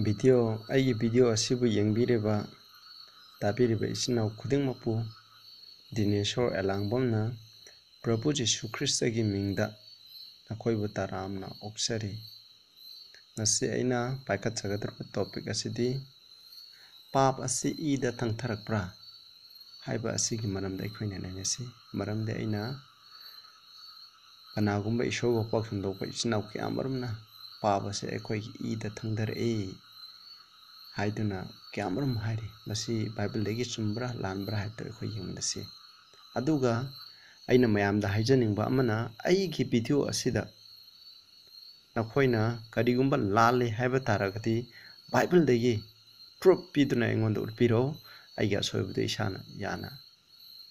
Video ꯑꯁꯤꯕꯨ ꯌꯦꯡꯕꯤꯔꯤꯕ ꯇꯥꯕꯤꯔꯤꯕ ꯏꯆꯤꯟꯅꯥꯎ ꯈꯨꯗꯤꯡꯃꯛꯄꯨ ꯗꯤꯅꯦꯁꯣꯔ ꯑꯦꯂꯥꯡꯕꯝꯅ ꯄ꯭ꯔꯚꯨ ꯖꯤꯁꯨ ꯈ꯭ꯔꯤꯁꯇꯒꯤ ꯃꯤꯡꯗ ꯅꯈꯣꯏꯕꯨ ꯇꯔꯥꯝꯅ ꯑꯣꯛꯆꯔꯤ꯫ ꯉꯁꯤ ꯑꯩꯅ ꯄꯥꯏꯈꯠꯆꯒꯗꯧꯔꯤꯕ ꯇꯣꯄꯤꯛ ꯑꯁꯤꯗꯤ ꯄꯥꯞ ꯑꯁꯤ ꯏꯗ ꯊꯪꯊꯔꯛꯄ꯭ꯔꯥ ꯍꯥꯏꯕ ꯑꯁꯤꯒꯤ ꯃꯔꯝꯗ ꯑꯩꯈꯣꯏꯅ ꯅꯩꯅꯁꯤ꯫ ꯃꯔꯝꯗꯤ ꯑꯩꯅ ꯀꯅꯥꯒꯨꯝꯕ ꯏꯁꯣꯔꯕꯨ ꯄꯥꯎꯁꯟꯗꯣꯛꯄ ꯏꯆꯤꯟꯅꯥꯎ ꯀꯌꯥꯃꯔꯨꯝꯅ ꯄꯥꯞ ꯑꯁꯤ ꯑꯩꯈꯣꯏꯒꯤ ꯏꯗ ꯊꯪꯊꯔꯛꯏ ꯍꯥꯏꯗꯨꯅ ꯀꯌꯥꯃꯔꯨꯝ ꯍꯥꯏꯔꯤ꯫ ꯃꯁꯤ ꯕꯥꯏꯕꯜꯗꯒꯤ ꯆꯨꯝꯕ꯭ꯔꯥ ꯂꯥꯟꯕ꯭ꯔꯥ ꯍꯥꯏꯕꯗꯨ ꯑꯩꯈꯣꯏ ꯌꯦꯡꯃꯤꯟꯅꯁꯤ꯫ ꯑꯗꯨꯒ ꯑꯩꯅ ꯃꯌꯥꯝꯗ ꯍꯥꯏꯖꯅꯤꯡꯕ ꯑꯃꯅ, ꯑꯩꯒꯤ ꯚꯤꯗꯤꯑꯣ ꯑꯁꯤꯗ ꯅꯈꯣꯏꯅ ꯀꯔꯤꯒꯨꯝꯕ ꯂꯥꯜꯂꯤ ꯍꯥꯏꯕ ꯇꯥꯔꯒꯗꯤ ꯕꯥꯏꯕꯜꯗꯒꯤ ꯄ꯭ꯔꯨꯐ ꯄꯤꯗꯨꯅ ꯑꯩꯉꯣꯟꯗ ꯎꯠꯄꯤꯔꯛꯎ꯫ ꯑꯩꯒꯤ ꯑꯁꯣꯏꯕꯗꯨ ꯏꯁꯥꯅ ꯌꯥꯅ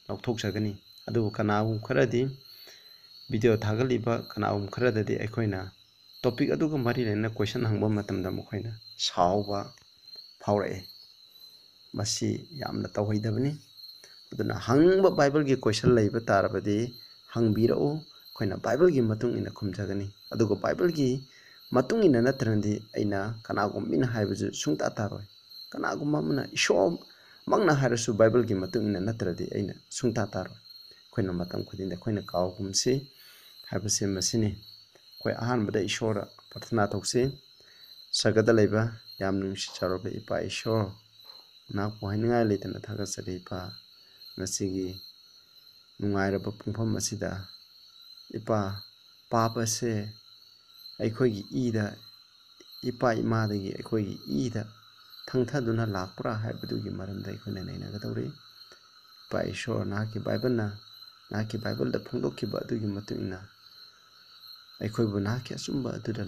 ꯂꯧꯊꯣꯛꯆꯒꯅꯤ꯫ ꯑꯗꯨꯕꯨ ꯀꯅꯥꯒꯨꯝꯕ ꯈꯔꯗꯤ ꯚꯤꯗꯤꯑꯣ ꯊꯥꯒꯠꯂꯤꯕ ꯀꯅꯥꯒꯨꯝꯕ ꯈꯔꯗꯗꯤ ꯑꯩꯈꯣꯏꯅ ꯇꯣꯄꯤꯛ ꯑꯗꯨꯒ ꯃꯔꯤ ꯂꯩꯅꯅ ꯀꯣꯏꯁꯟ ꯍꯪꯕ ꯃꯇꯝꯗ ꯃꯈꯣꯏꯅ ꯁꯥꯎꯕ ꯐꯥꯎꯔꯛꯏ꯫ ꯃꯁꯤ ꯌꯥꯝꯅ ꯇꯧꯍꯩꯗꯕꯅꯤ꯫ ꯑꯗꯨꯅ ꯍꯪꯅꯤꯡꯕ ꯕꯥꯏꯕꯜꯒꯤ ꯀꯣꯏꯁꯟ ꯂꯩꯕ ꯇꯥꯔꯕꯗꯤ ꯍꯪꯕꯤꯔꯛꯎ, ꯑꯩꯈꯣꯏꯅ ꯕꯥꯏꯕꯜꯒꯤ ꯃꯇꯨꯡ ꯏꯟꯅ ꯈꯨꯝꯖꯒꯅꯤ꯫ ꯑꯗꯨꯒ ꯕꯥꯏꯕꯜꯒꯤ ꯃꯇꯨꯡ ꯏꯟꯅ ꯅꯠꯇ꯭ꯔꯗꯤ ꯑꯩꯅ ꯀꯅꯥꯒꯨꯝꯕ ꯃꯤꯅ ꯍꯥꯏꯕꯁꯨ ꯁꯨꯡꯇꯥ ꯇꯥꯔꯣꯏ꯫ ꯀꯅꯥꯒꯨꯝꯕ ꯑꯃꯅ ꯏꯁꯣꯔꯃꯛꯅ ꯍꯥꯏꯔꯁꯨ ꯕꯥꯏꯕꯜꯒꯤ ꯃꯇꯨꯡ ꯏꯟꯅ ꯅꯠꯇ꯭ꯔꯗꯤ ꯑꯩꯅ ꯁꯨꯡꯇꯥ ꯇꯥꯔꯣꯏ꯫ ꯑꯩꯈꯣꯏꯅ ꯃꯇꯝ ꯈꯨꯗꯤꯡꯗ ꯑꯩꯈꯣꯏꯅ ꯀꯥꯎꯒꯨꯝꯁꯤ ꯍꯥꯏꯕꯁꯤ ꯃꯁꯤꯅꯤ꯫ ꯑꯩꯈꯣꯏ ꯑꯍꯥꯟꯕꯗ ꯏꯁꯣꯔꯗ ꯄ꯭ꯔꯊꯅꯥ ꯇꯧꯁꯤ꯫ ꯁꯔꯒꯗ ꯂꯩꯕ ꯌꯥꯝ ꯅꯨꯡꯁꯤꯖꯔꯕ ꯏꯄꯥ ꯏꯁꯣꯔ, ꯅꯍꯥꯛꯄꯨ ꯍꯥꯏꯅꯤꯡꯉꯥꯏ ꯂꯩꯇꯅ ꯊꯥꯒꯠꯆꯔꯤ ꯏꯄꯥ꯫ ꯉꯁꯤꯒꯤ ꯅꯨꯡꯉꯥꯏꯔꯕ ꯄꯨꯡꯐꯝ ꯑꯁꯤꯗ ꯏꯄꯥ, ꯄꯥꯞ ꯑꯁꯦ ꯑꯩꯈꯣꯏꯒꯤ ꯏꯗ, ꯏꯄꯥ ꯏꯃꯥꯗꯒꯤ ꯑꯩꯈꯣꯏꯒꯤ ꯏꯗ ꯊꯪꯊꯗꯨꯅ ꯂꯥꯛꯄ꯭ꯔꯥ ꯍꯥꯏꯕꯗꯨꯒꯤ ꯃꯔꯝꯗ ꯑꯩꯈꯣꯏꯅ ꯅꯩꯅꯒꯗꯧꯔꯤ꯫ ꯏꯄꯥ ꯏꯁꯣꯔ, ꯅꯍꯥꯛꯀꯤ ꯕꯥꯏꯕꯜꯗ ꯐꯣꯡꯗꯣꯛꯈꯤꯕ ꯑꯗꯨꯒꯤ ꯃꯇꯨꯡ ꯏꯟꯅ ꯑꯩꯈꯣꯏꯕꯨ ꯅꯍꯥꯛꯀꯤ ꯑꯆꯨꯝꯕ ꯑꯗꯨꯗ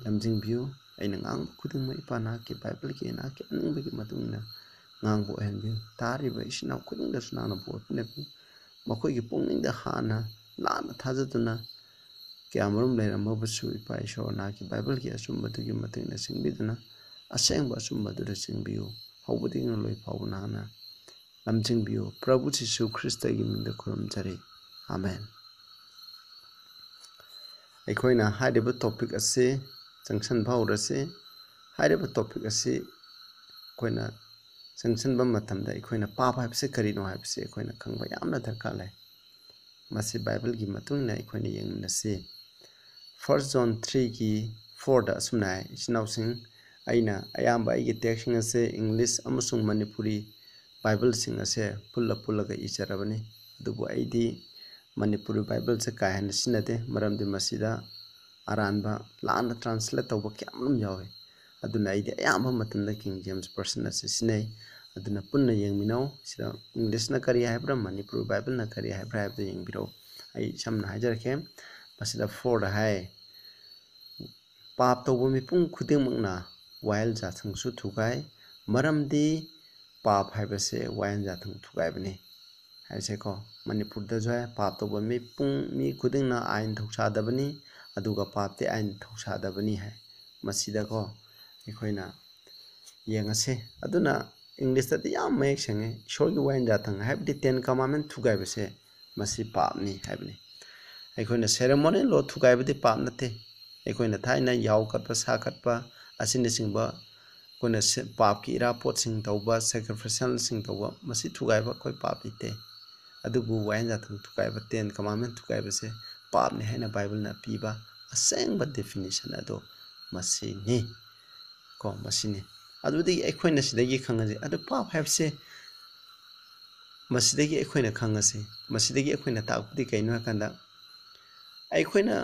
ꯂꯝꯖꯤꯡꯕꯤꯌꯨ꯫ ꯑꯩꯅ ꯉꯥꯡꯕ ꯈꯨꯗꯤꯡꯃꯛ ꯏꯄꯥ ꯅꯍꯥꯛꯀꯤ ꯕꯥꯏꯕꯜꯒꯤ ꯅꯍꯥꯛꯀꯤ ꯑꯅꯤꯡꯕꯒꯤ ꯃꯇꯨꯡ ꯏꯟꯅ ꯉꯥꯡꯕ ꯑꯣꯏꯍꯟꯕꯤꯌꯨ꯫ ꯇꯥꯔꯤꯕ ꯏꯆꯤꯟ ꯏꯅꯥꯎ ꯈꯨꯗꯤꯡꯗꯁꯨ ꯅꯍꯥꯛꯅ ꯕꯣꯔ ꯄꯤꯅꯕꯤꯌꯨ꯫ ꯃꯈꯣꯏꯒꯤ ꯄꯨꯛꯅꯤꯡꯗ ꯍꯥꯟꯅ ꯂꯥꯟꯅ ꯊꯥꯖꯗꯨꯅ ꯀꯌꯥꯃꯔꯨꯝ ꯂꯩꯔꯝꯃꯕꯁꯨ ꯏꯄꯥ ꯏꯁꯣꯔ, ꯅꯍꯥꯛꯀꯤ ꯕꯥꯏꯕꯜꯒꯤ ꯑꯆꯨꯝꯕꯗꯨꯒꯤ ꯃꯇꯨꯡ ꯏꯟꯅ ꯆꯤꯡꯕꯤꯗꯨꯅ ꯑꯁꯦꯡꯕ ꯑꯆꯨꯝꯕ ꯑꯗꯨꯗ ꯆꯤꯡꯕꯤꯌꯨ꯫ ꯍꯧꯕꯗꯒꯤꯅ ꯂꯣꯏ ꯐꯥꯎꯕ ꯅꯍꯥꯛꯅ ꯂꯝꯖꯤꯡꯕꯤꯌꯨ꯫ ꯄ꯭ꯔꯚꯨ ꯖꯤꯁꯨ ꯈ꯭ꯔꯤꯁꯇꯒꯤ ꯃꯤꯡꯗ ꯈꯨꯔꯨꯝꯖꯔꯤ, ꯑꯥꯃꯦꯟ꯫ ꯑꯩꯈꯣꯏꯅ ꯍꯥꯏꯔꯤꯕ ꯇꯣꯄꯤꯛ ꯑꯁꯤ ꯆꯪꯁꯤꯟꯕ ꯍꯧꯔꯁꯤ꯫ ꯍꯥꯏꯔꯤꯕ ꯇꯣꯄꯤꯛ ꯑꯁꯤ ꯑꯩꯈꯣꯏꯅ ꯆꯪꯁꯤꯟꯕ ꯃꯇꯝꯗ ꯑꯩꯈꯣꯏꯅ ꯄꯥꯞ ꯍꯥꯏꯕꯁꯤ ꯀꯔꯤꯅꯣ ꯍꯥꯏꯕꯁꯤ ꯑꯩꯈꯣꯏꯅ ꯈꯪꯕ ꯌꯥꯝꯅ ꯗꯔꯀꯥꯔ ꯂꯩ꯫ ꯃꯁꯤ ꯕꯥꯏꯕꯜꯒꯤ ꯃꯇꯨꯡ ꯏꯟꯅ ꯑꯩꯈꯣꯏꯅ ꯌꯦꯡꯃꯤꯟꯅꯁꯤ꯫ 1 ꯖꯣꯟ 3:4ꯗ ꯑꯁꯨꯝꯅ ꯍꯥꯏ, ꯏꯆꯤꯟꯅꯥꯎꯁꯤꯡ, ꯑꯩꯅ ꯑꯌꯥꯝꯕ ꯑꯩꯒꯤ ꯇꯦꯛꯁꯁꯤꯡ ꯑꯁꯤ ꯏꯪꯂꯤꯁ ꯑꯃꯁꯨꯡ ꯃꯅꯤꯄꯨꯔꯤ ꯕꯥꯏꯕꯜꯁꯤꯡ ꯑꯁꯦ ꯄꯨꯜꯂꯒ ꯏꯖꯔꯕꯅꯤ꯫ ꯑꯗꯨꯕꯨ ꯑꯩꯗꯤ ꯃꯅꯤꯄꯨꯔꯤ ꯕꯥꯏꯕꯜꯁꯦ ꯀꯥ ꯍꯦꯟꯅ ꯁꯤꯖꯤꯟꯅꯗꯦ, ꯃꯔꯝꯗꯤ ꯃꯁꯤꯗ ꯑꯔꯥꯟꯕ ꯂꯥꯟꯅ ꯇ꯭ꯔꯥꯟꯁꯂꯦꯠ ꯇꯧꯕ ꯀꯌꯥꯃꯔꯨꯝ ꯌꯥꯎꯏ꯫ ꯑꯗꯨꯅ ꯑꯩꯗꯤ ꯑꯌꯥꯝꯕ ꯃꯇꯝꯗ ꯀꯤꯡ ꯖꯦꯝꯁ ꯚꯔꯁꯟ ꯑꯁꯤ ꯁꯤꯖꯤꯟꯅꯩ꯫ ꯑꯗꯨꯅ ꯄꯨꯟꯅ ꯌꯦꯡꯃꯤꯟꯅꯧ꯫ ꯁꯤꯗ ꯏꯪꯂꯤꯁꯅ ꯀꯔꯤ ꯍꯥꯏꯕ꯭ꯔꯥ, ꯃꯅꯤꯄꯨꯔꯤ ꯕꯥꯏꯕꯜꯅ ꯀꯔꯤ ꯍꯥꯏꯕ꯭ꯔꯥ ꯍꯥꯏꯕꯗꯨ ꯌꯦꯡꯕꯤꯔꯛꯎ꯫ ꯑꯩ ꯁꯝꯅ ꯍꯥꯏꯖꯔꯛꯀꯦ꯫ ꯃꯁꯤꯗ 4ꯗ ꯍꯥꯏ, ꯄꯥꯞ ꯇꯧꯕ ꯃꯤꯄꯨꯝ ꯈꯨꯗꯤꯡꯃꯛꯅ ꯋꯥꯌꯦꯜ-ꯖꯥꯊꯪꯁꯨ ꯊꯨꯒꯥꯏ, ꯃꯔꯝꯗꯤ ꯄꯥꯞ ꯍꯥꯏꯕꯁꯦ ꯋꯥꯌꯦꯜ-ꯖꯥꯊꯪ ꯊꯨꯒꯥꯏꯕꯅꯤ ꯍꯥꯏꯁꯦꯀꯣ꯫ ꯃꯅꯤꯄꯨꯔꯗꯁꯨ ꯍꯥꯏ, ꯄꯥꯞ ꯇꯧꯕ ꯃꯤ ꯈꯨꯗꯤꯡꯅ ꯑꯥꯏꯟ ꯊꯧꯁꯥꯗꯕꯅꯤ, ꯑꯗꯨꯒ ꯄꯥꯞꯇꯤ ꯑꯥꯏꯟ ꯊꯧꯁꯥꯗꯕꯅꯤ ꯍꯥꯏ꯫ ꯃꯁꯤꯗꯀꯣ ꯑꯩꯈꯣꯏꯅ ꯌꯦꯡꯉꯁꯤ꯫ ꯑꯗꯨꯅ ꯏꯪꯂꯤꯁꯇꯗꯤ ꯌꯥꯝ ꯃꯌꯦꯛ ꯁꯦꯡꯉꯦ꯫ ꯏꯁꯣꯔꯒꯤ ꯋꯥꯌꯦꯜ-ꯖꯥꯊꯪ ꯍꯥꯏꯕꯗꯤ 10 ꯀꯃꯥꯟꯗꯃꯦꯟꯠ ꯊꯨꯒꯥꯏꯕꯁꯦ ꯃꯁꯤ ꯄꯥꯞꯅꯤ ꯍꯥꯏꯕꯅꯤ꯫ ꯑꯩꯈꯣꯏꯅ ꯁꯦꯔꯦꯃꯣꯅꯤꯌꯦꯜ ꯂꯣ ꯊꯨꯒꯥꯏꯕꯗꯤ ꯄꯥꯞ ꯅꯠꯇꯦ꯫ ꯑꯩꯈꯣꯏꯅ ꯊꯥꯏꯅ ꯌꯥꯎ ꯀꯠꯄ, ꯁꯥ ꯀꯠꯄ ꯑꯁꯤꯅꯆꯤꯡꯕ ꯑꯩꯈꯣꯏꯅ ꯄꯥꯞꯀꯤ ꯏꯔꯥꯄꯣꯠꯁꯤꯡ ꯇꯧꯕ, ꯁꯦꯀ꯭ꯔꯤꯐꯤꯁꯦꯜꯁꯤꯡ ꯇꯧꯕ, ꯃꯁꯤ ꯊꯨꯒꯥꯏꯕ ꯑꯩꯈꯣꯏ ꯄꯥꯞ ꯂꯩꯇꯦ꯫ ꯑꯗꯨꯕꯨ ꯋꯥꯌꯦꯜ-ꯖꯥꯊꯪ ꯊꯨꯒꯥꯏꯕ, 10 ꯀꯃꯥꯟꯗꯃꯦꯟꯠ ꯊꯨꯒꯥꯏꯕꯁꯦ ꯄꯥꯞꯅꯤ ꯍꯥꯏꯅ ꯕꯥꯏꯕꯜꯅ ꯄꯤꯕ ꯑꯁꯦꯡꯕ ꯗꯦꯐꯤꯅꯤꯁꯟ ꯑꯗꯣ ꯃꯁꯤꯅꯤ ꯀꯣ, ꯃꯁꯤꯅꯤ꯫ ꯑꯗꯨꯗꯒꯤ ꯑꯩꯈꯣꯏꯅ ꯁꯤꯗꯒꯤ ꯈꯪꯉꯁꯤ, ꯑꯗꯨ ꯄꯥꯞ ꯍꯥꯏꯕꯁꯦ ꯃꯁꯤꯗꯒꯤ ꯑꯩꯈꯣꯏꯅ ꯈꯪꯉꯁꯤ꯫ ꯃꯁꯤꯗꯒꯤ ꯑꯩꯈꯣꯏꯅ ꯇꯥꯛꯄꯗꯤ ꯀꯩꯅꯣ ꯍꯥꯏꯀꯥꯟꯗ, ꯑꯩꯈꯣꯏꯅ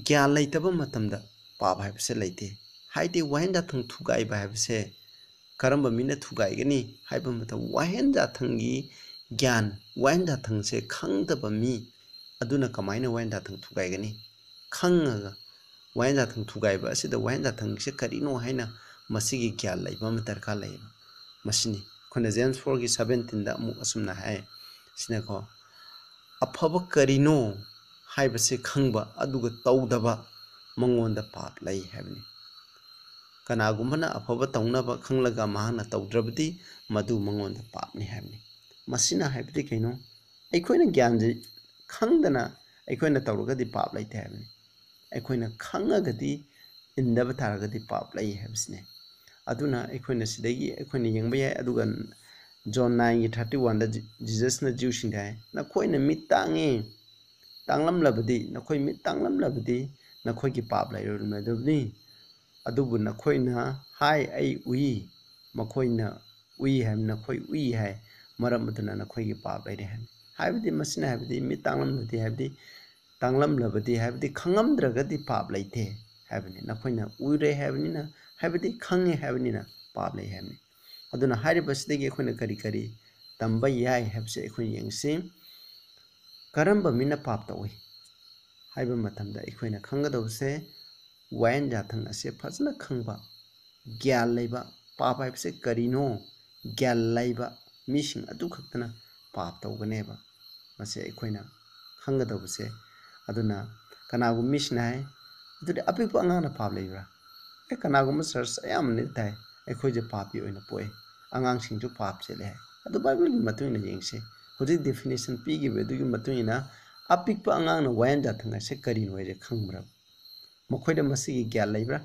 ꯒ꯭ꯌꯥꯟ ꯂꯩꯇꯕ ꯃꯇꯝꯗ ꯄꯥꯞ ꯍꯥꯏꯕꯁꯦ ꯂꯩꯇꯦ꯫ ꯍꯥꯏꯗꯤ ꯋꯥꯌꯦꯜ-ꯖꯥꯊꯪ ꯊꯨꯒꯥꯏꯕ ꯍꯥꯏꯕꯁꯦ ꯀꯔꯝꯕ ꯃꯤꯅ ꯊꯨꯒꯥꯏꯒꯅꯤ ꯍꯥꯏꯕ ꯃꯇꯝꯗ, ꯋꯥꯌꯦꯜ-ꯖꯥꯊꯪꯒꯤ ꯒ꯭ꯌꯥꯟ, ꯋꯥꯌꯦꯜ-ꯖꯥꯊꯪꯁꯦ ꯈꯪꯗꯕ ꯃꯤ ꯑꯗꯨꯅ ꯀꯃꯥꯏꯅ ꯋꯥꯌꯦꯜ-ꯖꯥꯊꯪ ꯊꯨꯒꯥꯏꯒꯅꯤ? ꯈꯪꯉꯒ ꯋꯥꯌꯦꯜ-ꯖꯥꯊꯪ ꯊꯨꯒꯥꯏꯕ ꯑꯁꯤꯗ ꯋꯥꯌꯦꯜ-ꯖꯥꯊꯪꯁꯦ ꯀꯔꯤꯅꯣ ꯍꯥꯏꯅ ꯃꯁꯤꯒꯤ ꯒ꯭ꯌꯥꯟ ꯂꯩꯕ ꯑꯃ ꯗꯔꯀꯥꯔ ꯂꯩꯌꯦꯕ꯫ ꯃꯁꯤꯅꯤ ꯑꯩꯈꯣꯏꯅ ꯖꯦꯝꯁ 4:17ꯗ ꯑꯃꯨꯛ ꯑꯁꯨꯝꯅ ꯍꯥꯏ, ꯁꯤꯅꯀꯣ, ꯑꯐꯕ ꯀꯔꯤꯅꯣ ꯍꯥꯏꯕꯁꯦ ꯈꯪꯕ ꯑꯗꯨꯒ ꯇꯧꯗꯕ ꯃꯉꯣꯟꯗ ꯄꯥꯞ ꯂꯩ ꯍꯥꯏꯕꯅꯤ꯫ ꯀꯅꯥꯒꯨꯝꯕꯅ ꯑꯐꯕ ꯇꯧꯅꯕ ꯈꯪꯂꯒ ꯃꯍꯥꯛꯅ ꯇꯧꯗ꯭ꯔꯕꯗꯤ ꯃꯗꯨ ꯃꯉꯣꯟꯗ ꯄꯥꯞꯅꯤ ꯍꯥꯏꯕꯅꯤ꯫ ꯃꯁꯤꯅ ꯍꯥꯏꯕꯗꯤ ꯀꯩꯅꯣ? ꯑꯩꯈꯣꯏꯅ ꯒ꯭ꯌꯥꯟꯁꯦ ꯈꯪꯗꯅ ꯑꯩꯈꯣꯏꯅ ꯇꯧꯔꯒꯗꯤ ꯄꯥꯞ ꯂꯩꯇꯦ ꯍꯥꯏꯕꯅꯤ꯫ ꯑꯩꯈꯣꯏꯅ ꯈꯪꯉꯒꯗꯤ, ꯏꯟꯗꯕ ꯇꯥꯔꯒꯗꯤ ꯄꯥꯞ ꯂꯩ ꯍꯥꯏꯕꯁꯤꯅꯤ꯫ aduna aikoina sidagi aikoina yengba yai aduga John 9:31 da Jesus na Jew sing dai nakoina mit tangi tanglam labadi nakoi mit tanglam labadi nakoi ki pap lai ro ma dobni adubu nakoina hai ai ui makoina ui hai nakoi ui hai maram aduna nakoi ki pap lai re hai bidi masina hai bidi mit tanglam labadi hai bidi tanglam labadi hai bidi khangam dragadi pap lai the hai bini nakoina ui re hai bini na hai bidi khange hai bini na pap lai hai bini aduna hari basidagi akoina kari kari tamba yai habse akoina yengsi karamba mina pap tawi haiba matamda akoina khangadawse wayan jathang ase fazna khangba gyal laiba pap haibse karino gyal laiba mising adu khaktana pap tawganeba mase akoina khangadawse aduna kanagu misna hai adudi apikpa angana pap laibra kanagu ma search ayamne dai aikoje papi oina poe angang singju pap chele hai adu bible gi matuina yengse hoji definition pi gi bedu gi matuina apikpa angang na wayan jathanga se kari noi re khangbra mokhoida masigi gyal laibra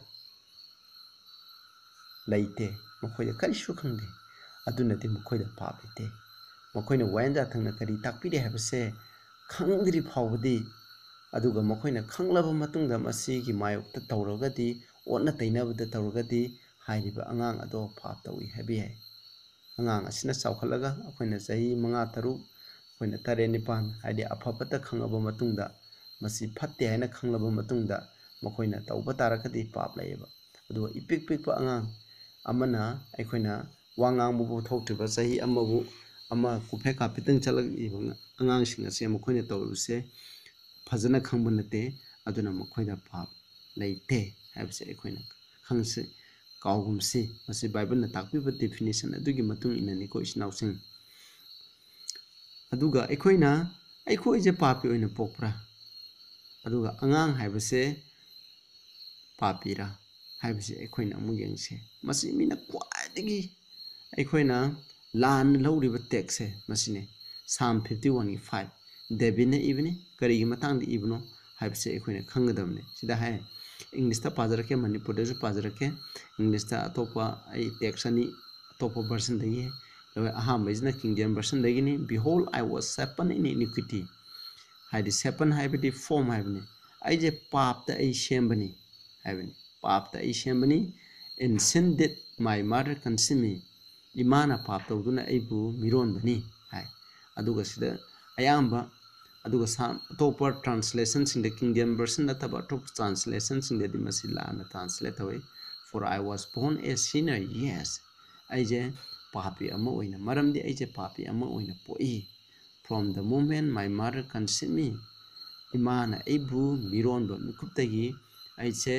laite mokhoida kari su khangde aduna te mokhoida pap laite mokhoina wayan jathangna kari takpide habse khangdri phawdi aduga mokhoina khanglaba matungda masigi mayokta tawragadi onna tainabda tawragadi hairiba angang ado pap tawi habi hai angang asina chawkhalaga akoina sahi 5 3 akoina 7 9 haidi afabata khangaba matungda masi phatte haina khanglaba matungda makoina tawba tarakadi pap laiba adu ipik pikpa angang amana akoina wangang bu thoktriba sahi amabu ama kuphe kapitang chalag ibanga angang sing ase makoina tawruse fazana khangba nate aduna makoina pap laite habse akoina khangse kaugumsi masi bible na takpiba definition adugi matung inani ko isnausing aduga aikoina aikoije papi oina pokpra aduga angang haibase papira haibase aikoina amu yengse masi mina kwaidagi aikoina lan lawriba tekse masine Psalm 51:5 David na ibni kari gi matang di ibno haibase aikoina khangadamne sida hai English ta pajarake Manipur da pajarake English ta atopa ai texani atopa version dagi lawe aham bajna King James version dagi ni behold I was shapen in iniquity haidi shapen haibadi form haibani ai je pap ta ai shembani haibani pap ta ai shembani in sin did my mother conceive me imana pap tawduna aibu miron bani hai aduga sida ayamba aduga topa translation sing the King James version nataba top translation sing the dimasila na translate away for I was born a sinner yes aije papi ama oina maramdi aije papi ama oina poi from the moment my mother conceived me imana aibu miron ba mikuptagi aije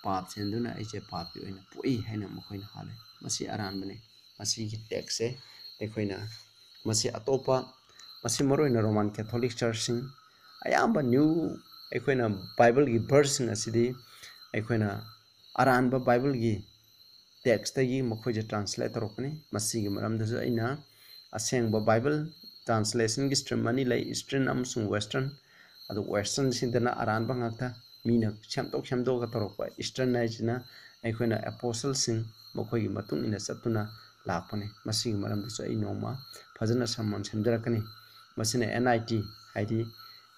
pap senduna aije papi oina poi haina mokoina hale masi aran bane masi gi text e ekoina masi atopa masi moroina Roman Catholic Church sing ayamba new aikoina Bible gi verse sing asidi aikoina aranba Bible gi text tagi mokhoje translate torokni masi gi maramda jo aina asengba Bible translation gi stream mani lai eastern amsung western adu western sindana aranba ngakta mina chamtok ga torokpa eastern naijina aikoina apostle sing mokhogi matung ina satuna lakpane masi gi maramda jo ai noma fajana saman semjarakani masina NIT haidi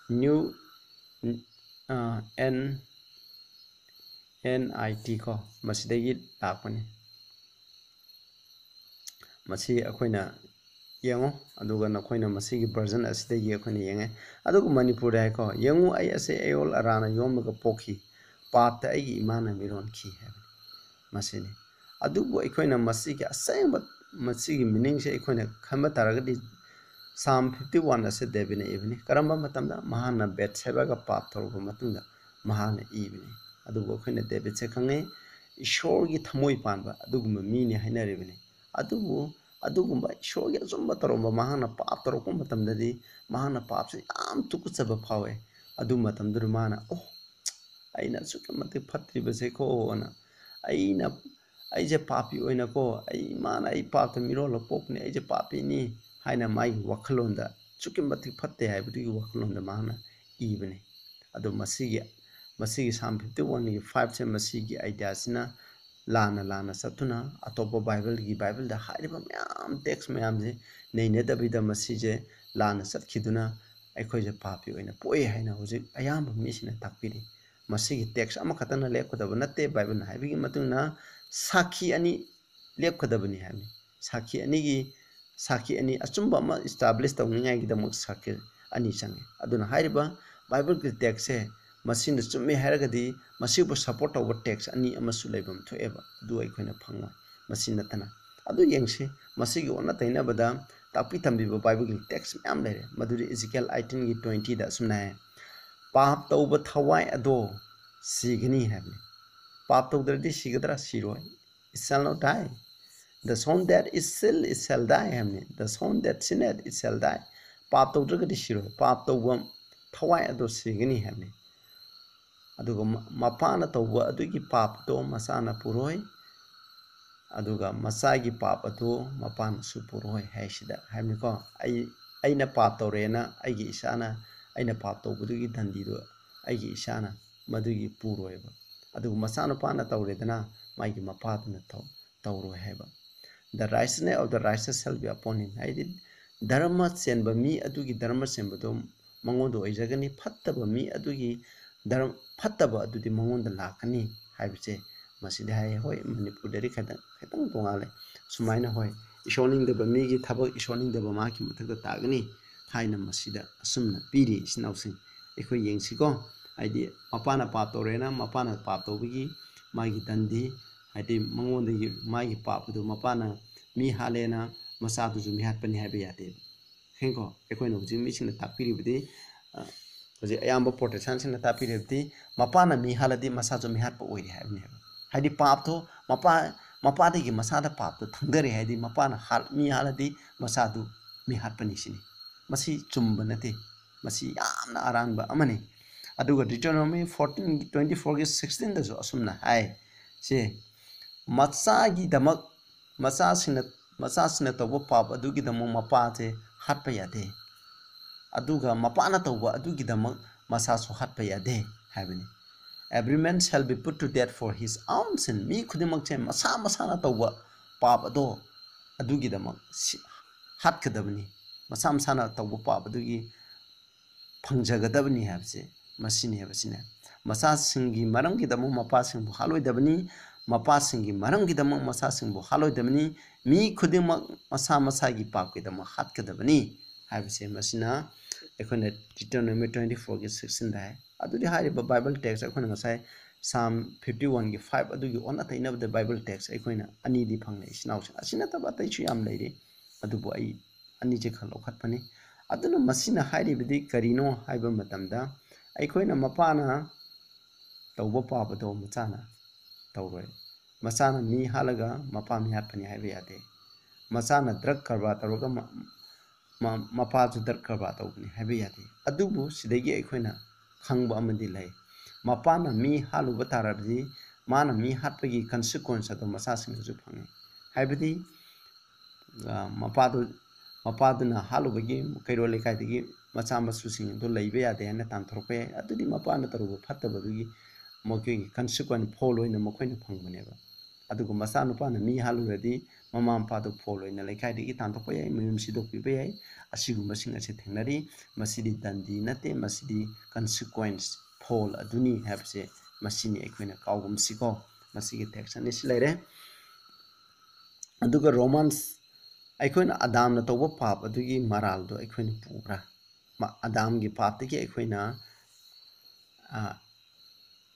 new NIT ko masidagi lakpane masi akoina yengo aduga nakoina masigi version asidagi akoina yenge aduga Manipur dai ko yengu ai ase ayol arana yomga pokhi papta ai imana miron khi habi masini adubu akoina masigi asayba masigi meaning se akoina khamba taragadi Psalm 51 ase debine ibni karamba matamda mahana Bathsheba ga pap thorba matunda mahana ibni adubu akoina David se khange ishor gi thamoi panba aduguma mini hainaribni adubu adugumba ishor gi azumba toromba mahana pap torokko matamdadi mahana papse yam tukuchaba phawe adu matamdur mana oh aina sukamate phatriba se ko ona aina aije papi oina ko ai mana ai pap ta mirol popne aije papi ni haina mai wakhalonda sukamate phatte haibudi wakhalonda mana ibne adu masigi Psalm 51 gi 5 se masigi idea sina लाना चतुना अतोप Bible की Bible दा हाइरिबा मयाम text मयाम जे नैनेदबिदा मसीजे लाना चतखिदुना अखोइजे पापी ओइना पोए हाइना हुजिक अयाम मिसिना ताकपिरि मसीगी text अमा खतना लेपकदब नते Bible हाइबिगी मतुंगना साखी अनि लेपकदबनि हाइबनि साखी अनि अचुंबा अमा एस्टैब्लिश तौनिंगाइगिदमक साखी अनि चंगे अदुना हाइरिबा बाइबल की टेक्स्ट से मसीन चुम्मे हाइरगदी मसीबु सपोर्ट तौबा टेक्स्ट अनि अमसु लेबम थोएबा अदु अखोइना फंगो मसी नतना अदु यंगसे मसीगी ओना तैनाबदा तापी तंबिबा बाइबल की टेक्स्ट म्याम लेरे मदुरी इजिकल 18 की 20 दा सुमना है पाप तौबा थवाई अदो सिगनी हाइबनि पाप तौदरदी सिगदरा सिरोय it shall not die the son that is shall die हाइबनि the son that sinneth it shall die पाप तौदरगदी सिरोय पाप तौबा थवाई अदो सिगनी हाइबनि अदुगा मपाना तौबा अदुगी पाप तो मसाना पुरोय अदुगा मसागी पाप अदो मपाना सुपुरोय हाइसिदा हाइबनिको अइना पाप तौरेना अइगी इसाना अइना पाप तौबदुगी दंदीदो अइगी इसाना मदुगी पुरोयबा अदुगा मसाना पाना तौरेदना माइगी मपादना तौरोय हाइबा the righteousness of the righteous shall be upon him हाइदि धर्म चेनबा मी अदुगी धर्म चेनबदो मंगोंदो ओइजगनी फत्तबा मी अदुगी धर्म फत्तबा अदुदी मंगोंदा लाकनी हाइबसे मसीदे हाय होय मणिपुरदरी खतंग तोंगाले सुमाइना होय इशोनिंगदबा मीगी थबक इशोनिंगदबा माकी मथकदा तागनी हाइना मसीदा असुमना पीरी सिनाउसिं एखोय येंगसिको हाइदि मपाना पाप तोरेना मपाना पाप तोबगी मागी दंदी हाइदि मंगोंदगी मागी पापदो मपाना मी हालेना मसादुजु मिहातपनि हाइबे यादे हेंको एखोयनो हुजि मिसिंना ताकपिरिबदि हुजि अयाम्बा प्रोटेक्शन सिंना ताकपिरिबदि मपाना मी हालदि मसाजु मिहातप ओइरि हाइबनि हाइदि पाप तो मपादगी मसादा पाप तो थंगदरे हाइदि मपाना मी हालदि मसादु मिहातपनि सिनि मसी चुम्ब नते मसी यामना अरानबा अमने अदुगा डिटोनोमी 14:24 के 16 दसु असुमना हाय से मचागी दमक मचासिना तौबा पाप अदुगी दमक मपासे हातपा यादे अदुगा मपाना तौबा अदुगी दमक मसासु हातपा यादे हाइबनि every man shall be put to death for his own sin मी खुदिमक से मसाना तौबा पाप अदो अदुगी दमक हातकदबनि मसाना तौबा पाप अदुगी फंगजगदबनि हाबसे मसिनि हाबसिना मसासिंगी मरमगी दमक मपासिंबु हालोइदबनि मपासिंगी मरमगी दमक मसासिंबु हालोइदबनि मी खुदिमक मसागी पापकी दमक हातकदबनि हाबसे मसिना एखोने डिटोनोमी 24 के 16 दा है अदुदी हारिबा बाइबल टेक्स्ट एखोने ngасai Psalm 51 की 5 अदुगी ओना तैनबद बाइबल टेक्स्ट एखोइना अनि दि फंगने इस्नाउस असिना तबा तैछु याम लेरे अदुबो आई अनि जे खल ओखतपनि अदुना मसिना हारिबदि करिनो हाइबा मतमदा एखोइना मपाना तौबा पाबदो मचाना तौरोय मचाना मी हालगा मपा मी हातपनि हाइबा यादे मचाना ड्रग करबा तौरगा मपाजु ड्रग करबा तौबनि हाइबा यादे अदुबो सिदैगी एखोइना खंगबा अमदि लै मपाना मी हालुबा तारबदि माना मी हातपगी कंसिक्वेंस अदो मसासिंगजु फंगे हाइबदि मपादुना हालुबगी कैरो लेकाइदगी मचा मसुसिंग दो लैबे यादे हना तांथोरपे अदुदि मपाना तरुबो फत्तबदुगी मोकी कंसिक्वेंस फॉल होइना मखोइना फंगबनेबा अदुगो मसा नुपाना मी हालुरदि ममा मपादु फॉल होइना लेकाइदगी तांथोरपे याय मयुम सिदोकपिबे याय असिगुमसिंग असे थेंगनरी मसिदि दंदी नते मसिदि कंसिक्वेंस फॉल अदुनी हैबसे मसिनी एखोइना काउगुमसिको मसिगे टेक्सन इस लेरे अदुगा रोमांस एखोइना आदाम न तौबा पाप अदुगी मराल दो एखोइना पुब्रा आदाम गी पाप तकी एखोइना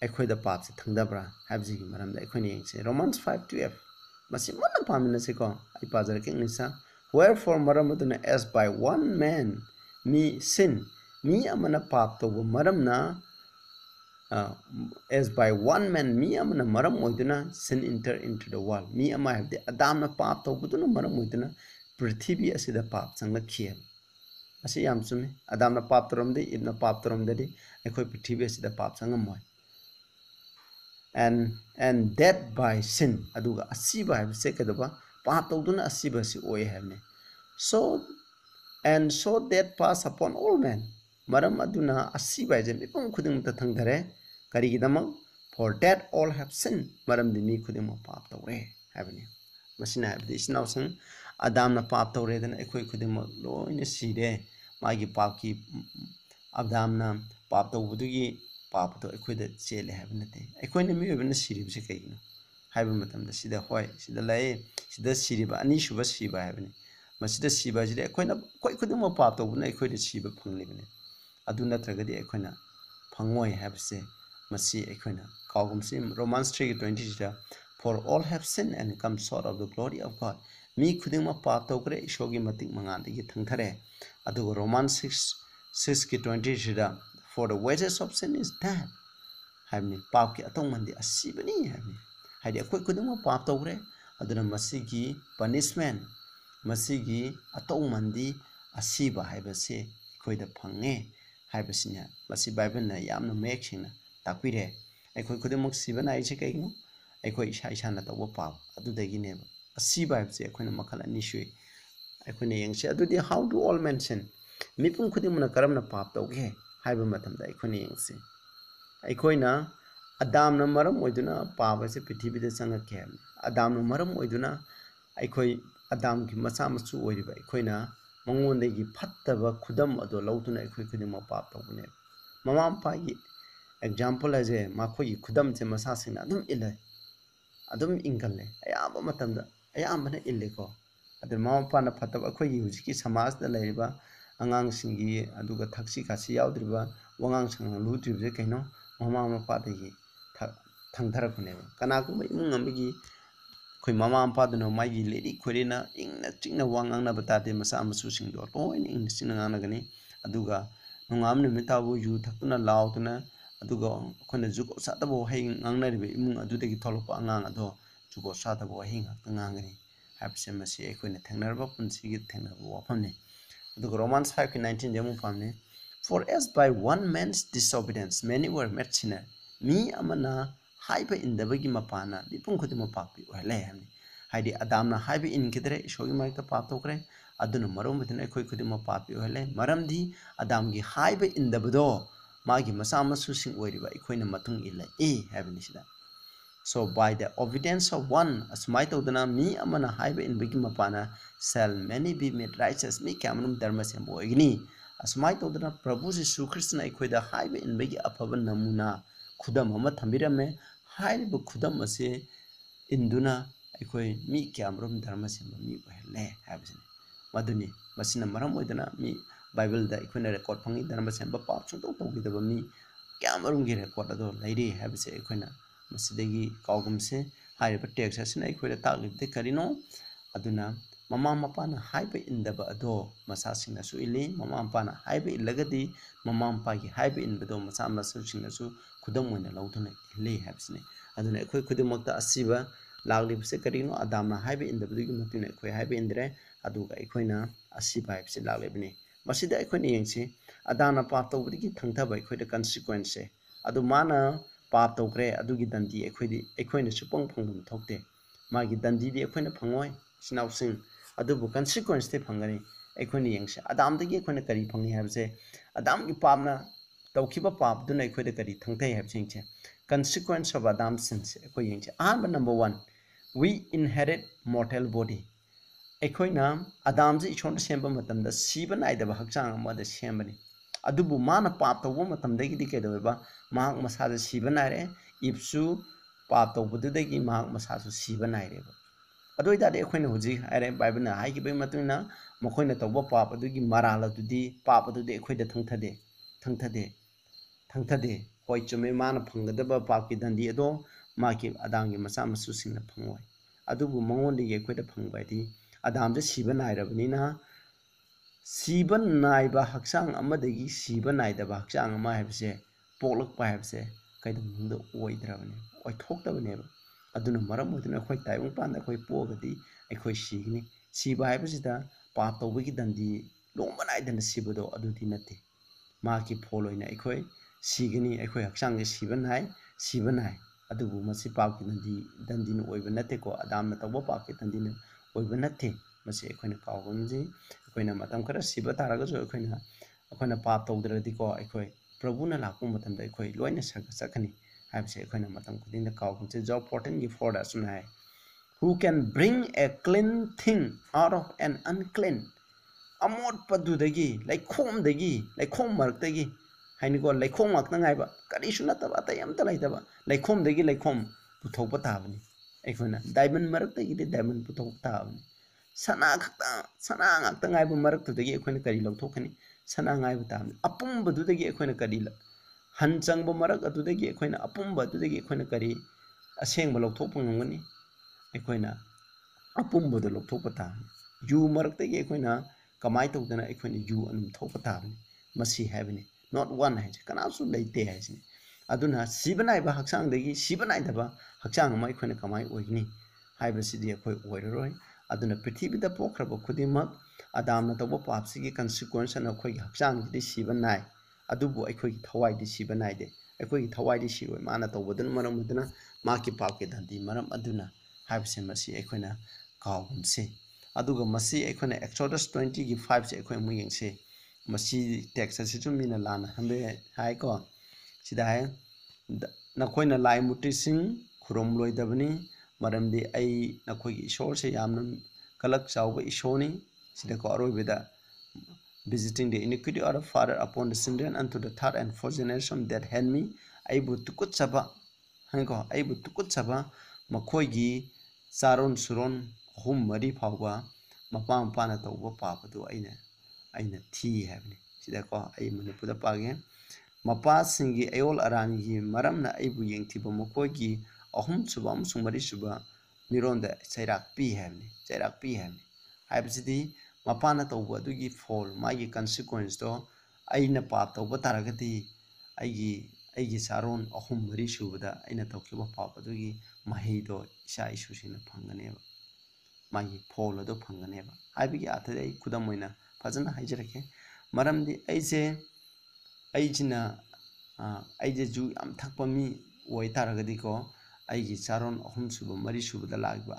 एखोइदा पाप से थंगदब्रा हैबजी गी मरमदा एखोइना यंगसे रोमांस 5:12 मसि मन पामिनसेको आई पाजर के निसा wherefore maramaduna as by one man me sin me amana pap to maramna as by one man me amana maram oiduna sin enter into the world me ama have the adam na pap to buduna maram oiduna prithvi asida pap changla khie asi yam chumi adam na pap torom de ibna pap torom de ekhoi prithvi asida pap changam moi and death by sin aduga asiba have se kadaba pap tawduna asiba si oy havne so that pass upon all men maram aduna asiba je mipam khuding ta thangdare karigidamang for that all have sinned maramdi mi khudimak paap tawre habani masina habdi isnausang adamna paap tawre dana ekhoi khudimak loina sire magi paap ki adamna paap tawbudugi paap to ekhoi da chele habnate ekhoi na mi obna siribse kaigino haiba matamda sida hoi sida lai sida siriba ani shuba siba habani masida siba jide ekhoi na koi khudimak paap tawbuna ekhoi da siba phanglibane adu natragadi ekhoi na phangoi habse masi ekhoi kaugumsi Romans 3:20 for all have sinned and come short of the glory of God mi khudingma paap tawkre ishogi matik mangandagi thangthare adu Romans 6:20 for the wages of sin is death habni paap ki atong mandi asibani habni haidi ekhoi khudingma paap tawkre aduna masigi punishment masigi atong mandi asiba haibase ekhoi da phange haibasinya masi Bible na yamna mek singna takpire ekhoi khudimok siba naise kaigino ekhoi isa isa na tawba paap adudagi neba asiba haibase ekhoi na makal ani sui ekhoi na yengse adudi how do all men sin mipum khudimna karamna paap tawge haiba matamda ekhoi na yengse ekhoi na adam na maram oiduna paap ase prithibi da changake adam na maram oiduna ekhoi adam ki macha machu oiriba ekhoi na mangondagi phattaba khudam ado lautuna ekhoi khudimma paap tawbune mama ampa gi example aje makhoi khudam che masa singna adum ingalle ayamba matamda ayambana ille ko adu mama ampa na phattaba ekhoi gi hujiki samaj da leiriba angang singi aduga thaksi khasi yaudriba wangang sang lutribje kaino mama ampa dagi thangthara kuneba kana ku imung amigi khoi mama ampa dano magi ledi khorina ingna chingna wangang na batade masa amasu singdo loin ingna chingna ngana gani aduga nungam nimitabu yu thakuna lautuna aduga khona juko satabo hei ngangna ribe imung adudagi tholopa angang ado juko satabo hei ngangani habse masi ekhona thangnarba punsigi thangnarba wafamne aduga Romans 5:19 demu famne for as by one man's disobedience many were made sinner mi amana haiba indabagi mapana dipung khudima papi ohle hamni haidi adamna haiba in kidre shogi maikta pap tokre aduna marom bidna ekhoi khudima papi ohle maramdi adamgi haiba indabado magi masa masu sing oiriba ekhoina matung illa habni sida so by the obedience of one asmai todana mi amana haiba inbagi mapana shall many be made righteous mi kamnum dharma sembo igni asmai todana prabhu jisu krishna ekhoida haiba inbagi afaba namuna khudam ama thambirame hairibu khudam ase induna ekhoi mi kyamrum dharma semba mi ohle habsine maduni masina maram oidana mi Bible da ekhoi na record phangi dharma semba pap chung togidaba mi kyamrum gi record ado lairi habse ekhoi na masidagi kaugumse hairiba text asina ekhoi da taklibde karino aduna mama mapana haiba indaba ado masa singna su ili mama mapana haiba illagadi mama mapagi haiba inbado masa masu singna su khudam oina lautuna ile habsine aduna ekhoi khudimakta asiba laglibse karino adamna haiba indabdugi matuna ekhoi haiba indre aduga ekhoina asiba habse laglibne masida ekhoina yengsi adana paap tawbudigi thangthaba ekhoida consequence adu mana paap tawkre adugi dandi ekhoina supang phangdum thokte magi dandi di ekhoina phangoi sinausing adubu consequence te phangani ekhoina yengsi adamdagi ekhoina kari phangi habse adamgi paapna tawkhiba paap duna ekhoida kari thangthai habsingche consequence of Adam sins ekhoi yengche number 1 we inherit mortal body ekhoina Adam ji ichon semba matamda siba naidaba hakchang amada sembani adubu mana paap tawba matamdagi di kedaweba mahak masada siba naire ipsu paap tawbududagi mahak masadu siba naireba adoi dade ekhoina huji aire Bible na haigibe matuna mokhoina tawba paap adugi marala dudi paap adudi ekhoida thangthade hoi chume mana phanggadaba paapki dandi ado maki adamgi macha masu singna phangoi adubu mangondige ekhoida phangbadi adamje siba nairabnina siba naiba hakchang amadagi siba naidaba hakchang ama habse poklakpa habse kaidamda oidrabane oithoktabane aduna maram oduna khoi taibung panda khoi pogadi ekhoi signi siba habsida paap tawbagi dandi lomba naidana sibado adudi nate maki pholoina ekhoi signi ekhoi hakchang ge siba nai adubu masi paapki dandi no oiba nate ko adamna tawba paapki dandi no oiba nate masi ekhoina kaugumji ekhoina matam khara siba taraga jo ekhoina paap tawdradi ko ekhoi prabhu na lakpu matamda ekhoi loina sakhani हाइबसे अखोइना मतम खुदिंग the काउंसे job 14 की 4 दा सुना है who can bring a clean thing out of an unclean amot padudagi laikhom marktagi hainigo laikhom makna ngaiba kari sunataba atayam ta laitaba laikhom dagi laikhom puthokpa tabani akhona diamond marktagi de diamond puthokpa tabani sana ngakta ngaiba marktudagi akhona kari lokthokani sana ngaiba tabani apum badudagi akhona kari han changba marak adudagi akhona apum badudagi akhona kari asengba lokthokpa ngangani akhona apum badu lokthokpa tabani yu marktagi akhona kamai tawdana akhona yu anum thokpa tabani masi habani not one hai kanasu leite hai aduna sibanai ba haksang dagi sibanai daba haksang ma akhona kamai oigni haibasidi akhoi oiroroi aduna prithibida pokraba khudimak adamna tawba papsigi consequence na akhoi haksang di sibanai adubu akhoi thawai di sibanai de akhoi thawai di siroi mana tawbadun maram aduna maki papke dandi maram aduna haibase masi akhona kaumse aduga masi akhona Exodus 20 की 5 से akhoi mu yengse masi text asichu mina lana hambe hai ko sida hai nakhoi lai muti sing khurom loi dabani maramdi ai nakhoi ishor se yamna kalak chawba ishoni sida ko aroi beda visiting the iniquity of the father upon the children unto the third and fourth generation that had me aibu tukut saba hanko aibu tukut saba makhoi gi charon suron hum mari phawba mapa na tawba papadu aina thi habni sida ko ai manipura page mapa singi ayol arani gi maramna aibu yengthiba mokoi gi ahum suba amsung mari suba mironda chairak pi habni haibsidi mapana tawba dugi fall magi consequence to aina pap tawba taragati aigi saron ahum mari subada aina tawkiba pap adugi mahi do isa isusina phanganeba magi fall ado phanganeba haibigi athade ai kudam oina fazana haijarake maramdi aije ju am thakpa mi oi taragadi ko aigi charon ahum suba mari subada lagba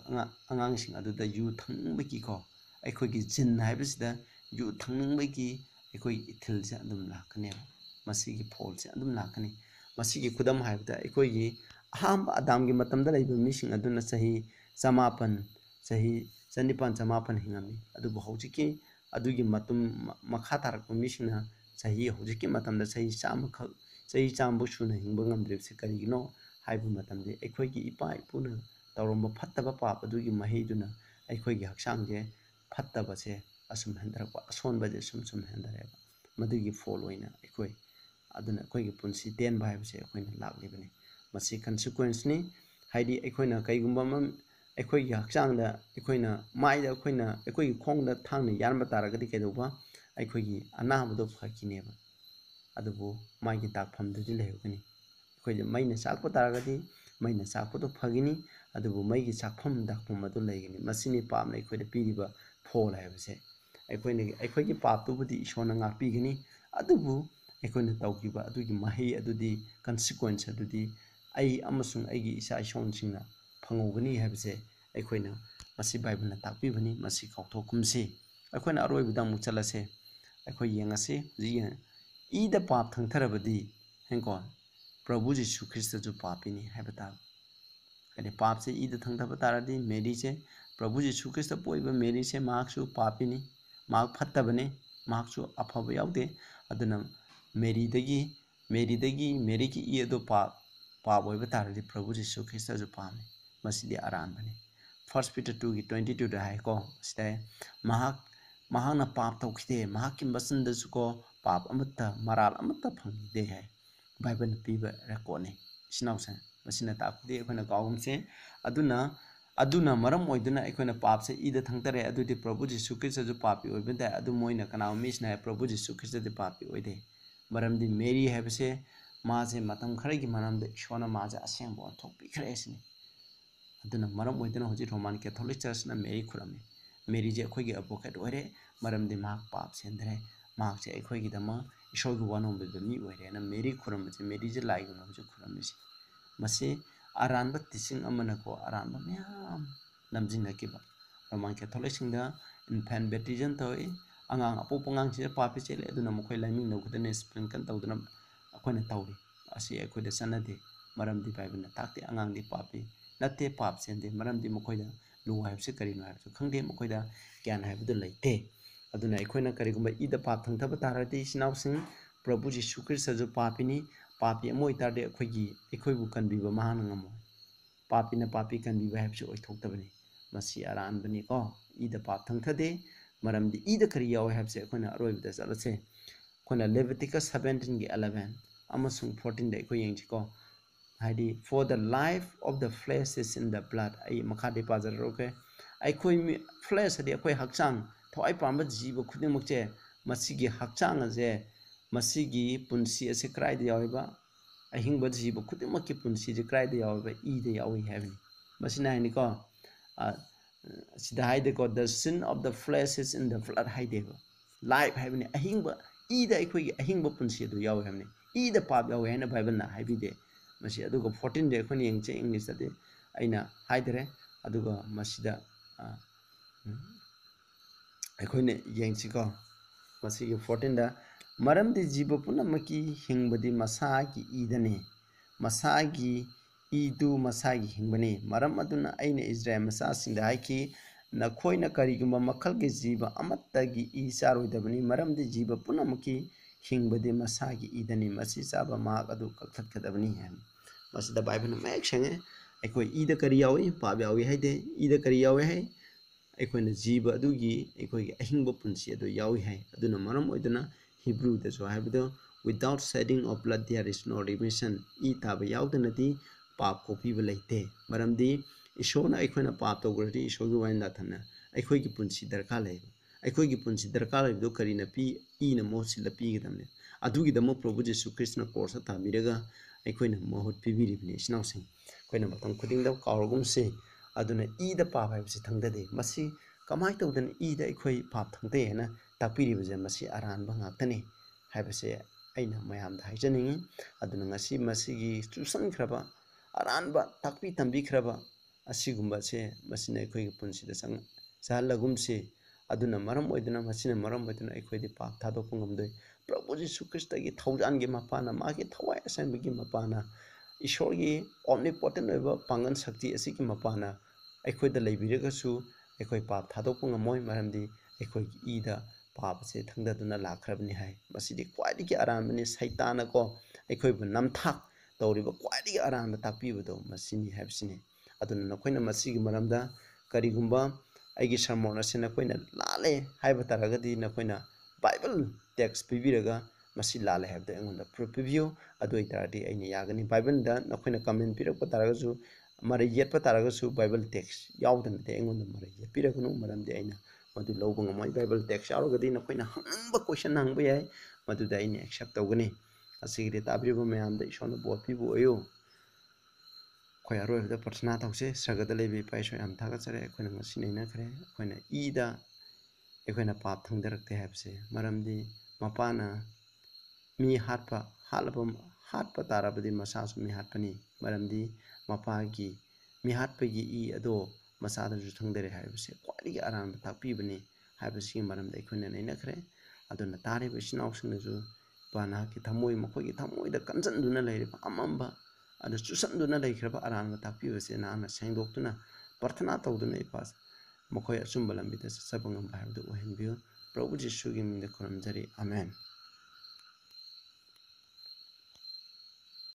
angang sing aduda yu thangbaki ko akhoi jin haibisida yu thangbaki akhoi ithil se adum lakane masigi fall se adum lakane masigi kudam haibda akhoi gi aham adam gi matam da laiba mising aduna sahi chamapan sahi chanipan chamapan hingami adubu hojiki adugi matum makha tarak misingna sahi hojiki matam da sahi chamakha sahi chambu suna hingba ngamdre se karigino haibu matam de akhoi gi ipa ipuna tawromba phattaba pap adugi mahiduna akhoi gi haksang je phattaba se asum hendarakwa asonba je sum hendareba madugi fall oina akhoi aduna akhoi gi punsi ten ba haibse akhoi na laklibani masi consequence ni haidi akhoi na kaigumba mam akhoi gi haksang da akhoi na mai da akhoi gi khong da thang ni yanba taragadi kedoba akhoi gi anabado phakineba adubu mai gi takpham du lehugani akhoi de mai na sakpa taragadi mai na sakpa to phagini adubu mai gi sakpham dakpham adu leigini masini pam na akhoi de piriba fall haibse akhoi gi pap tu budi ishona ngakpigini adubu akhoi na tawkiba adugi mahi adudi consequence adudi ai amasung aigi isa ishon singna phangogani haibse akhoi na masi bible na takpibani masi kauthokumsi akhoi na aroi bidang muchalase akhoi yengase ji ida pap thangtharabadi henko Prabhu Jishu Christ जो पापिनी हैबता कने पाप से ईद थंगथब तारदी मेरी से प्रभु जीशु Christ पोइब मेरी से मार्क्सु पापिनी mark फत्तबने मार्क्सु अफब यावदे अदना मेरी की ई दो पाप होइब तारदी प्रभु जीशु ख्रिस्ट जो पामे मसिदि आरान बने 1 Peter 2 की 22 दा है को सिदा महाना पाप तौखिदे महाकी मसंदसु को पाप अमत्ता मराल अमत्ता फंगदे है बाइबल पीबा रेकॉर्ड सिनाउसे मसिना ताकदे अखोना गाउमसे अदुना मरम ओइदुना अखोना पाप से ईद थंगतरे अदुदि प्रभु जीशु ख्रिस्ट जो पापी ओइबदा अदु मोइना कनाव मिसना प्रभु जीशु ख्रिस्ट दे पापी ओइदे मरमदि मेरी हैबसे माजे मतम खरगी मरमदे ईश्वरना माजे असेंबो थोकपिखरेसिनी अदुना मरम ओइदुना होजि रोमान कैथोलिक चर्च ना मेरी खुरमे मेरी जे अखोगी एडवोकेट ओइरे मरमदि माक पाप सेंदरे माक से अखोगी दमा ईश्वर को वानों में बमी ओइरे ना मेरी खुरम से मेरी जे लाई गुना जो खुरम से मसे आरानबा तिसिंग अमना को आरानबा म्याम लमजिन नकिबा रोमान कैथोलिक सिंगदा इनफेंट बैप्टिज्म तोय angang apo pangang se papi chele aduna mokhoi laiming no khudane sprinkle tawduna akhona tawri asi akhoi da sanade मरमदी बाइबलना ताकते आंगांगदी पापी नत्ते पाप सेंदे मरमदी मखोइदा लु हाइबसे करिनो हाइबसे खंगदे मखोइदा ज्ञान हाइबदु लेते अदुना अखोइना करिगुंबा ईदा पाप थंगथब तारदि इसिनाउसिंग प्रभु जीशु ख्रिस्टजु पापिनी पापी अमोइ तारदे अखोइबु कनबिबा महान ngamo पापीना पापी कनबिबा हाइबसे ओइथोक्तबनी मसी अरानबनी को ईदा पाप थंगथदे मरमदी ईदा करि याव हाइबसे अखोइना अरोइबदा चलसे अखोइना लेविटिकस 17 की 11 अमसुंग 14 दे अखोइ यंगजिको हाइदी for the life of the flesh is in the blood आई मखादे पाजरोके अखोइ फ्लेश हदि अखोइ हक्चांग थवाइ पांबा जीव खुदिमकचे मसीगी हक्चांग अजे मसीगी पुंसी असे क्राइदे यावेबा अहिंगबा जीव खुदिमककी पुंसी जे क्राइदे यावेबा ईदे यावे हैबनी मसीना हाइनिको सिदा हाइदेको the sin of the flesh is in the blood हाइदेबा लाइफ हैबनी अहिंगबा ईदा अखोइ अहिंगबा पुंसी दु यावे हैबनी ईदा पाप यावे हैना बाइबलना हाइबिदे मसी अदुगा 14 दे अखोनि यंगचे इंग्लिश दे अइना हाइदरे अदुगा मसीदा अखोइने यंगचिको मसीगी 14 दा मरमदि जीव पुनमकी हिंगबदि मसागी ईदने मसागी ईदु मसागी हिंगबने मरम अदुना अइने इस्राएल मसा सिंदा हाइकी नखोइना करिगुंबा मखलगे जीव अमत्तगी ई चारोइदबनी मरमदि जीव पुनमकी हिंगबदि मसागी ईदने मसी चाबा माग अदु कथतकदबनी है मसीदा बाइबल मैक संगे अखोइ ईदा करि यावे पाप यावे हाइदे ईदा करि यावे है अखोइना जीव अदुगी अखोइगी अहिंगबा पुंसी अदु यावे है अदुना मरम ओइदना हिब्रू दसो हाइबदो without shedding of blood there is no remission ई ताबा यावदनदि पाप कोपीबा लेते मरमदि ईश्वरना अखोइना पाप तौग्रदि ईश्वरगी वाइनदा थना अखोइगी पुंसी दरकार लेब अखोइगी पुंसी दरकार लेबदो करिना पी ईना मोहसिला पीगदमने अदुगिदमो प्रभु जीशु कृष्ण कोर्स ताबिरगा अखोइना मोहत पीबिरिबनि इस्नाउसिंग अखोइना मतम खुदिंगदा कावरगुमसे अदुना ईदा पाप हाइबसे थंगददे मसी कमाइ तौदन ईदा अखोइ पाप थंगदे हेना तापिरिबजे मसी अरानबा ngaktani हाइबसे अइना मयामदा हाइजनिंगी अदुना ngasi मसीगी चुसनख्रबा अरानबा ताकपि तंबिख्रबा असिगुंबासे मसीना अखोइगी पुंसिदा संग सालगुमसे अदुना मरम ओइदना मसीना मरम ओइदना अखोइदि पाप थादोपा ngamdoi प्रभु जीशु ख्रिस्टगी थौजानगी मपाना मागी थवाइ असेंबगी मपाना ईश्वरगी ओमनिपोटेंट ओइबा पांगन शक्ति असिगी मपाना अखोइदा लेबिरगसु अखोइ पाप थादोपा ngamoi मरमदि अखोइगी ईदा पाप से थंगदुना लाख्रबनि हाय मसीदि क्वाइदगी अरानबनि सैतानको अखोइबु नमथाक तौरिबा क्वाइदगी अरानबा ताकपिबदो मसीनि हायबसिने अदुना नखोइना मसीगी मरमदा करिगुंबा आइगी सरमोन असे नखोइना लाले हायबा तारगदि नखोइना बाइबल टेक्स्ट पिबिरगा मसी लाले हायबदो एंगोंदा प्रूफ पिबियो अदु इतारदि आइनि यागनि बाइबलदा नखोइना कमेंट पिरकपा तारगसु मरे येटपा तारगसु बाइबल टेक्स्ट यावदनते एंगोंदा मरे येपिरगनु मरमदि आइना मधु लौब ngamoi बाइबल टेक्स्ट यावगदि नखोइना हंगबा क्वेश्चन हंगबा याय मधुदा आइनि एक्सेप्ट तौगनि असिगिदि ताब्रिबो मयामदा ईश्वरना बोध पिबु ओयो खोय अरोइबदा प्रार्थना तौसे स्रगदा लेबि पाइसो याम थागचरे खोइना ngasi नैनाखरे खोइना ईदा एखोइना पाप थंगदरक्ते हायबसे मरमदि मपाना मी हाटपा ताराबदि मसासु मी हाटपनि मरमदि मपागी मी हाटपगी ई अदो मसादसु थंगदरे हायबसे क्वाइदगी अरानबा ताकपिबनि हायबसि मरमदि एखोइना नैनाखरे अदुना तारिबा इसिनाउसिंगजु पानाकी थमोइ मखोइगी थमोइदा कंजनदुना लेरिबा अमंबा अदु चुसनदुना लेख्रबा अरानबा ताकपिबसे नाना सेंदोक्तुना प्रार्थना तौदुना इपास मखोइ अचुंबा लंबिदा चबंगम हायबदु ओहेनबियो प्रभु जीशुगी मिंदा खुरमजरी आमेन।